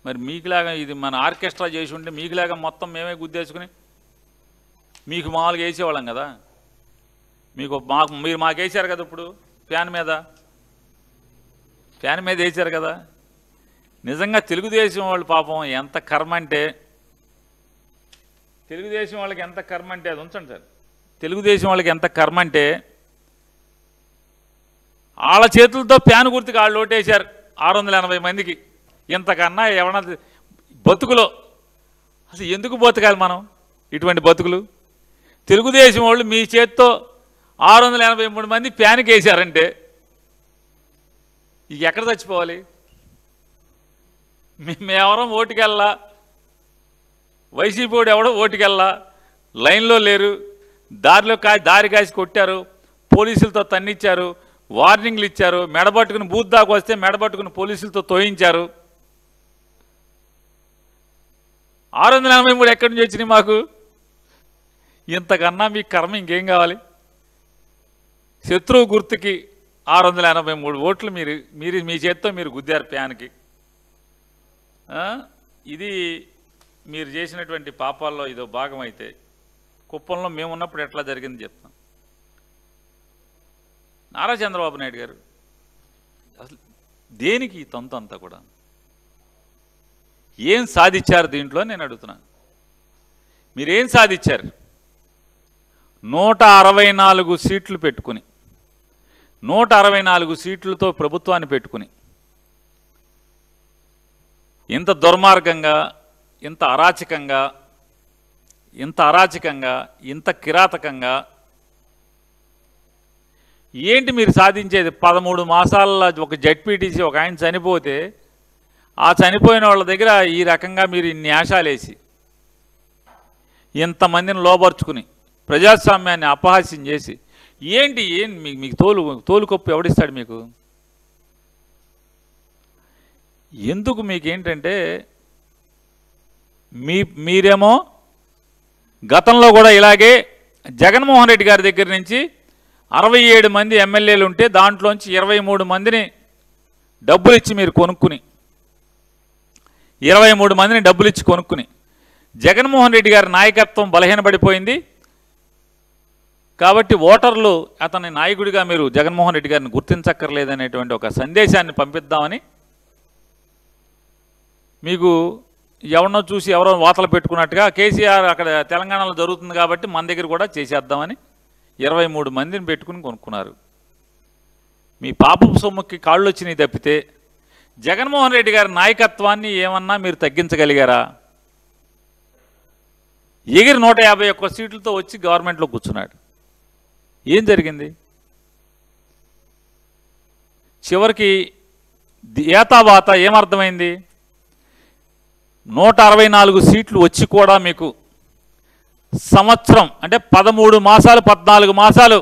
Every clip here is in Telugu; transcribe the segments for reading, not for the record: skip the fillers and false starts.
మరి మీకులాగా ఇది మన ఆర్కెస్ట్రా చేసి ఉంటే మీకులాగా మొత్తం మేమే గుద్దేసుకుని మీకు మామూలుగా వేసేవాళ్ళం కదా. మీరు మాకు వేసారు కదా, ఇప్పుడు ఫ్యాన్ మీద వేసారు కదా. నిజంగా తెలుగుదేశం వాళ్ళు పాపం ఎంత కర్మ అంటే, తెలుగుదేశం వాళ్ళకి ఎంత కర్మ అంటే, అది ఉంచండి సార్, తెలుగుదేశం వాళ్ళకి ఎంత కర్మ అంటే వాళ్ళ చేతులతో ఫ్యాన్ గుర్తుకు వాళ్ళు ఓటేశారు 680 మందికి. ఇంతకన్నా ఎవరన్నా బతుకులో అసలు ఎందుకు బతకాలి మనం ఇటువంటి బతుకులు? తెలుగుదేశం వాళ్ళు మీ చేత్తో 683 మంది ఫ్యాన్కి వేశారంటే ఇక ఎక్కడ చచ్చిపోవాలి? మేమెవరం ఓటుకెళ్ళా, వైసీపీ వాడు ఎవడో ఓటుకెళ్ళా, లైన్లో లేరు, దారి కాసి కొట్టారు, పోలీసులతో తన్నిచ్చారు, వార్నింగ్లు ఇచ్చారు, మెడబట్టుకుని బూత్ దాకా వస్తే మెడబట్టుకుని పోలీసులతో తోయించారు. 683 ఎక్కడి నుంచి వచ్చినాయి మాకు? ఇంతకన్నా మీ కర్మ ఇంకేం కావాలి? శత్రువు గుర్తుకి 683 ఓట్లు మీరు మీ చేత్తో మీరు గుద్దారు ఫ్యాన్కి. ఇది మీరు చేసినటువంటి పాపాల్లో ఇదో భాగం. అయితే కుప్పంలో మేమున్నప్పుడు ఎట్లా జరిగింది చెప్తాం. నారా చంద్రబాబు నాయుడు గారు అసలు దేనికి ఈ తంతు అంతా కూడా ఏం సాధించారు దీంట్లో నేను అడుగుతున్నాను. మీరేం సాధించారు? 164 సీట్లు పెట్టుకుని, 164 సీట్లతో ప్రభుత్వాన్ని పెట్టుకుని ఇంత దుర్మార్గంగా, ఇంత అరాచకంగా, ఇంత కిరాతకంగా ఏంటి మీరు సాధించేది? 13 మాసాల ఒక జడ్పీటీసీ ఒక ఆయన చనిపోతే ఆ చనిపోయిన వాళ్ళ దగ్గర ఈ రకంగా మీరు ఇన్ని ఆశాలేసి ఇంతమందిని లోపరుచుకుని ప్రజాస్వామ్యాన్ని అపహాస్యం చేసి ఏంటి మీకు తోలుకొప్పు ఎవడిస్తాడు మీకు? ఎందుకు మీకేంటంటే మీరేమో గతంలో కూడా ఇలాగే జగన్మోహన్ రెడ్డి గారి దగ్గర నుంచి 67 మంది ఎమ్మెల్యేలు ఉంటే దాంట్లోంచి 23 మందిని డబ్బులు ఇచ్చి మీరు కొనుక్కుని, 23 మందిని డబ్బులు ఇచ్చి కొనుక్కుని, జగన్మోహన్ రెడ్డి గారి నాయకత్వం బలహీనపడిపోయింది కాబట్టి ఓటర్లు అతని నాయకుడిగా మీరు జగన్మోహన్ రెడ్డి గారిని గుర్తించక్కర్లేదనేటువంటి ఒక సందేశాన్ని పంపిద్దామని మీకు ఎవరినో చూసి ఎవరో వాతలు పెట్టుకున్నట్టుగా కేసీఆర్ అక్కడ తెలంగాణలో జరుగుతుంది కాబట్టి మన దగ్గర కూడా చేసేద్దామని 23 మందిని పెట్టుకుని కొనుక్కున్నారు. మీ పాపపు సొమ్ముకి కాళ్ళు వచ్చినాయి తప్పితే జగన్మోహన్ రెడ్డి గారి నాయకత్వాన్ని ఏమన్నా మీరు తగ్గించగలిగారా? ఎగిరి 151 సీట్లతో వచ్చి గవర్నమెంట్లో కూర్చున్నాడు. ఏం జరిగింది? చివరికి ఏతావాత ఏమర్థమైంది? 164 సీట్లు వచ్చి కూడా మీకు సంవత్సరం అంటే 13 మాసాలు 14 మాసాలు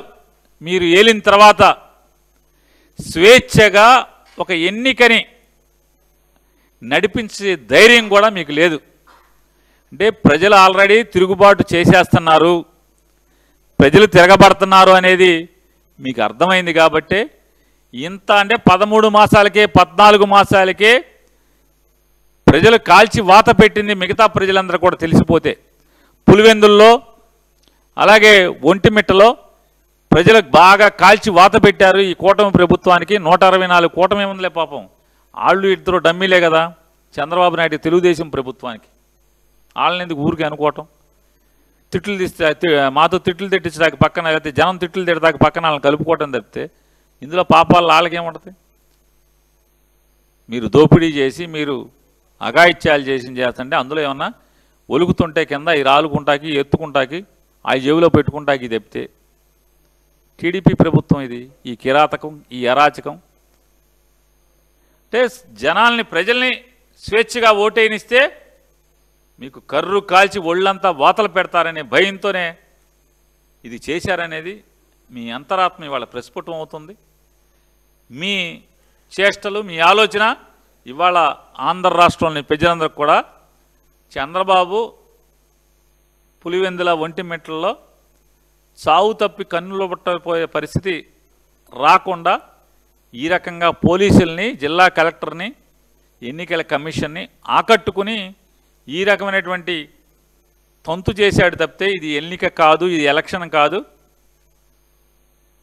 మీరు ఏలిన తర్వాత స్వేచ్ఛగా ఒక ఎన్నికని నడిపించే ధైర్యం కూడా మీకు లేదు. అంటే ప్రజలు ఆల్రెడీ తిరుగుబాటు చేసేస్తున్నారు, ప్రజలు తిరగబడుతున్నారు అనేది మీకు అర్థమైంది కాబట్టి ఇంత అంటే 13 మాసాలకే 14 మాసాలకే ప్రజలు కాల్చి వాత పెట్టింది మిగతా ప్రజలందరూ కూడా తెలిసిపోతే పులివెందుల్లో అలాగే ఒంటిమిట్టలో ప్రజలకు బాగా కాల్చి వాత పెట్టారు ఈ కూటమి ప్రభుత్వానికి. 164 కూటమి ఏముందిలే పాపం, వాళ్ళు ఇద్దరు డమ్మీలే కదా చంద్రబాబు నాయుడు తెలుగుదేశం ప్రభుత్వానికి. వాళ్ళని ఎందుకు ఊరికి అనుకోవటం? తిట్లు తీస్తే మాతో తిట్లు తిట్టించడానికి పక్కన, లేకపోతే జనం తిట్లు తిట్టడానికి పక్కన వాళ్ళని కలుపుకోవటం తప్పితే ఇందులో పాపాలు వాళ్ళకేముంటుంది? మీరు దోపిడీ చేసి మీరు అఘాయిత్యాలు చేస్తుంటే అందులో ఏమన్నా ఒలుగుతుంటే కింద ఈ రాలుకుంటాకి ఎత్తుకుంటాకి ఆ జేబులో పెట్టుకుంటాకి తప్పితే టీడీపీ ప్రభుత్వం ఇది. ఈ కిరాతకం, ఈ అరాచకం అంటే జనాల్ని ప్రజల్ని స్వేచ్ఛగా ఓటేనిస్తే మీకు కర్రు కాల్చి ఒళ్ళంతా వాతలు పెడతారనే భయంతోనే ఇది చేశారనేది మీ అంతరాత్మ ఇవాళ ప్రస్ఫుటం అవుతుంది. మీ చేష్టలు, మీ ఆలోచన ఇవాళ ఆంధ్ర రాష్ట్రంలోని ప్రజలందరికీ కూడా చంద్రబాబు పులివెందుల ఒంటిమిట్టల్లో చావు తప్పి కన్నులు పట్టపోయే పరిస్థితి రాకుండా ఈ రకంగా పోలీసుల్ని, జిల్లా కలెక్టర్ని, ఎన్నికల కమిషన్ని ఆకట్టుకుని ఈ రకమైనటువంటి తంతు చేశాడు తప్పితే ఇది ఎన్నిక కాదు, ఇది ఎలక్షన్ కాదు.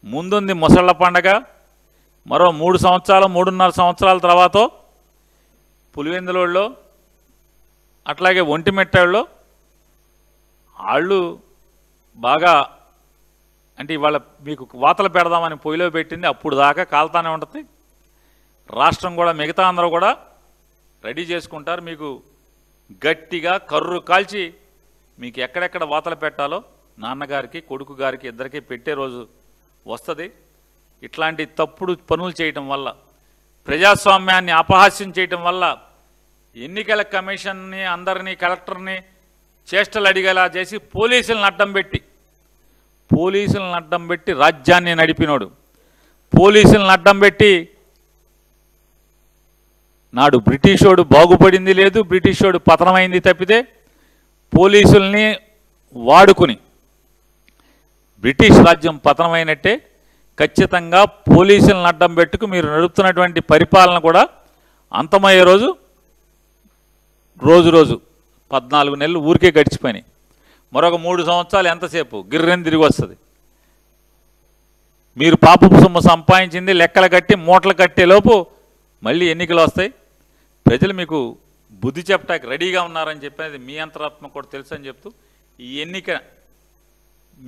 ముందుంది ముసళ్ళ పండగ. మరో 3 సంవత్సరాలు 3.5 సంవత్సరాల తర్వాత పులివెందులలో అట్లాగే ఒంటిమిట్టాడులో వాళ్ళు బాగా అంటే ఇవాళ మీకు వాతలు పెడదామని పొయ్యిలో పెట్టింది, అప్పుడు దాకా కాలుతానే ఉంటుంది. రాష్ట్రం కూడా మిగతా అందరూ కూడా రెడీ చేసుకుంటారు. మీకు గట్టిగా కర్రు కాల్చి మీకు ఎక్కడెక్కడ వాతలు పెట్టాలో నాన్నగారికి కొడుకు గారికి ఇద్దరికి పెట్టే రోజు వస్తుంది. ఇట్లాంటి తప్పుడు పనులు చేయటం వల్ల, ప్రజాస్వామ్యాన్ని అపహాస్యం చేయటం వల్ల, ఎన్నికల కమిషన్ని అందరినీ కలెక్టర్ని చేష్టలు అడిగేలా చేసి పోలీసులను అడ్డం పెట్టి రాజ్యాన్ని నడిపినోడు, పోలీసులను అడ్డం పెట్టి నాడు బ్రిటిషోడు బాగుపడింది లేదు, బ్రిటిషోడు పతనమైంది తప్పితే పోలీసుల్ని వాడుకుని బ్రిటిష్ రాజ్యం పతనమైనట్టే. ఖచ్చితంగా పోలీసులను అడ్డం పెట్టుకు మీరు నడుపుతున్నటువంటి పరిపాలన కూడా అంతమయ్యే రోజు రోజు 14 నెలలు ఊరికే గడిచిపోయినాయి. మరొక 3 సంవత్సరాలు ఎంతసేపు గిర్రెని తిరిగి వస్తుంది. మీరు పాపపు సొమ్ము సంపాదించింది లెక్కలు కట్టి మూటలు కట్టేలోపు మళ్ళీ ఎన్నికలు వస్తాయి. ప్రజలు మీకు బుద్ధి చెప్పడానికి రెడీగా ఉన్నారని చెప్పేది మీ అంతరాత్మ కూడా తెలుసు అని చెప్తూ, ఈ ఎన్నిక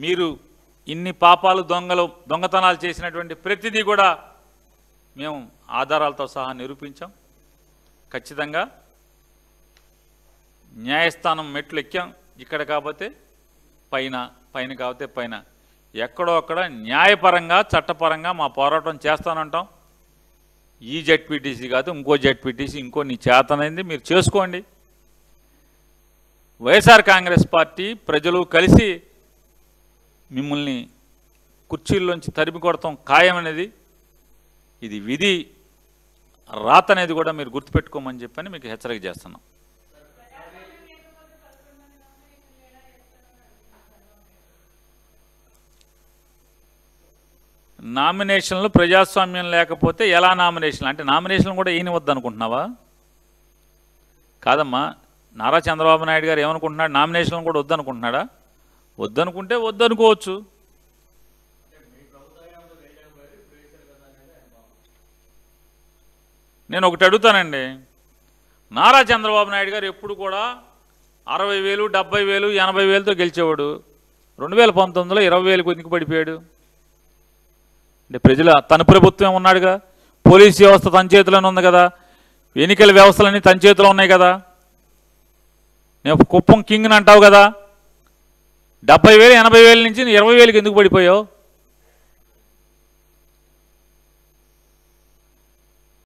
మీరు ఇన్ని పాపాలు దొంగతనాలు చేసినటువంటి ప్రతిదీ కూడా మేము ఆధారాలతో సహా నిరూపించాం. ఖచ్చితంగా న్యాయస్థానం మెట్లు ఎక్కాం. ఇక్కడ కాకపోతే పైన కాకపోతే పైన ఎక్కడో అక్కడ న్యాయపరంగా చట్టపరంగా మా పోరాటం చేస్తానంటాం. ఈ జెడ్పీటీసీ కాదు, ఇంకో జెడ్పీటీసీ, ఇంకో నీ చేతనైంది మీరు చేసుకోండి. వైఎస్ఆర్ కాంగ్రెస్ పార్టీ ప్రజలు కలిసి మిమ్మల్ని కుర్చీల్లోంచి తరిమి కొడతాం ఖాయమనేది, ఇది విధి రాత అనేది కూడా మీరు గుర్తుపెట్టుకోమని చెప్పని మీకు హెచ్చరిక చేస్తున్నాం. నామినేషన్లు ప్రజాస్వామ్యం లేకపోతే ఎలా నామినేషన్లు అంటే నామినేషన్లు కూడా ఈయన వద్దనుకుంటున్నావా? కాదమ్మా, నారా చంద్రబాబు నాయుడు గారు ఏమనుకుంటున్నాడు? నామినేషన్లు కూడా వద్దనుకుంటున్నాడా? వద్దనుకుంటే వద్దనుకోవచ్చు. నేను ఒకటి అడుగుతానండి, నారా చంద్రబాబు నాయుడు గారు ఎప్పుడు కూడా 60,000, 70,000, 80,000తో గెలిచేవాడు. 2019లో 20,000కు ఎందుకు పడిపోయాడు? అంటే ప్రజల తన ప్రభుత్వం ఉన్నాడుగా, పోలీస్ వ్యవస్థ తన చేతిలోనే ఉంది కదా, ఎన్నికల వ్యవస్థలన్నీ తన చేతిలో ఉన్నాయి కదా. నేను కుప్పం కింగ్ని అంటావు కదా, 70,000, 80,000 నుంచి 20,000కి ఎందుకు పడిపోయావు?